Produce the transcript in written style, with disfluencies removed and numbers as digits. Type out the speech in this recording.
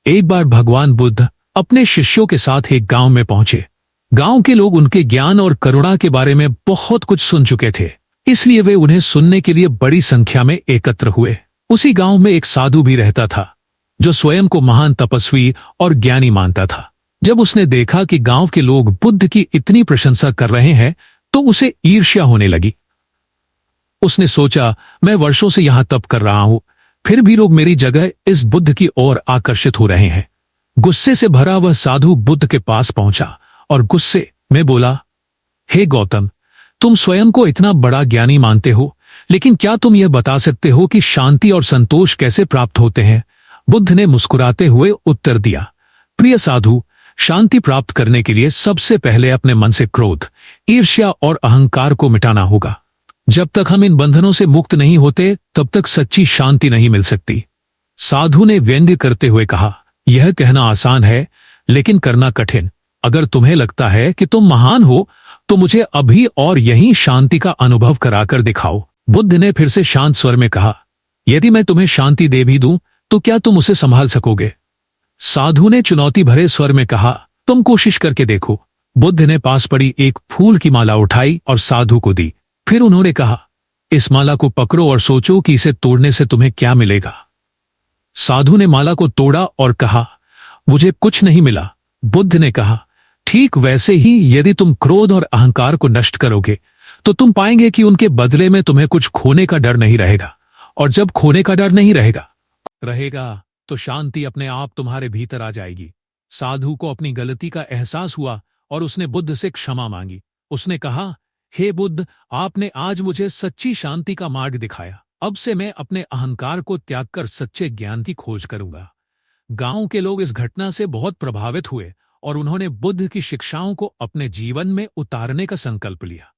एक बार भगवान बुद्ध अपने शिष्यों के साथ एक गांव में पहुंचे। गांव के लोग उनके ज्ञान और करुणा के बारे में बहुत कुछ सुन चुके थे, इसलिए वे उन्हें सुनने के लिए बड़ी संख्या में एकत्र हुए। उसी गांव में एक साधु भी रहता था, जो स्वयं को महान तपस्वी और ज्ञानी मानता था। जब उसने देखा कि गांव के लोग बुद्ध की इतनी प्रशंसा कर रहे हैं, तो उसे ईर्ष्या होने लगी। उसने सोचा, मैं वर्षों से यहां तप कर रहा हूं, फिर भी लोग मेरी जगह इस बुद्ध की ओर आकर्षित हो रहे हैं। गुस्से से भरा वह साधु बुद्ध के पास पहुंचा और गुस्से में बोला, हे गौतम, तुम स्वयं को इतना बड़ा ज्ञानी मानते हो, लेकिन क्या तुम यह बता सकते हो कि शांति और संतोष कैसे प्राप्त होते हैं? बुद्ध ने मुस्कुराते हुए उत्तर दिया, प्रिय साधु, शांति प्राप्त करने के लिए सबसे पहले अपने मन से क्रोध, ईर्ष्या और अहंकार को मिटाना होगा। जब तक हम इन बंधनों से मुक्त नहीं होते, तब तक सच्ची शांति नहीं मिल सकती। साधु ने व्यंग्य करते हुए कहा, यह कहना आसान है, लेकिन करना कठिन। अगर तुम्हें लगता है कि तुम महान हो, तो मुझे अभी और यहीं शांति का अनुभव कराकर दिखाओ। बुद्ध ने फिर से शांत स्वर में कहा, यदि मैं तुम्हें शांति दे भी दूं, तो क्या तुम उसे संभाल सकोगे? साधु ने चुनौती भरे स्वर में कहा, तुम कोशिश करके देखो। बुद्ध ने पास पड़ी एक फूल की माला उठाई और साधु को दी। फिर उन्होंने कहा, इस माला को पकड़ो और सोचो कि इसे तोड़ने से तुम्हें क्या मिलेगा। साधु ने माला को तोड़ा और कहा, मुझे कुछ नहीं मिला। बुद्ध ने कहा, ठीक वैसे ही यदि तुम क्रोध और अहंकार को नष्ट करोगे, तो तुम पाएंगे कि उनके बदले में तुम्हें कुछ खोने का डर नहीं रहेगा। और जब खोने का डर नहीं रहेगा तो शांति अपने आप तुम्हारे भीतर आ जाएगी। साधु को अपनी गलती का एहसास हुआ और उसने बुद्ध से क्षमा मांगी। उसने कहा, हे बुद्ध, आपने आज मुझे सच्ची शांति का मार्ग दिखाया। अब से मैं अपने अहंकार को त्याग कर सच्चे ज्ञान की खोज करूंगा। गांव के लोग इस घटना से बहुत प्रभावित हुए और उन्होंने बुद्ध की शिक्षाओं को अपने जीवन में उतारने का संकल्प लिया।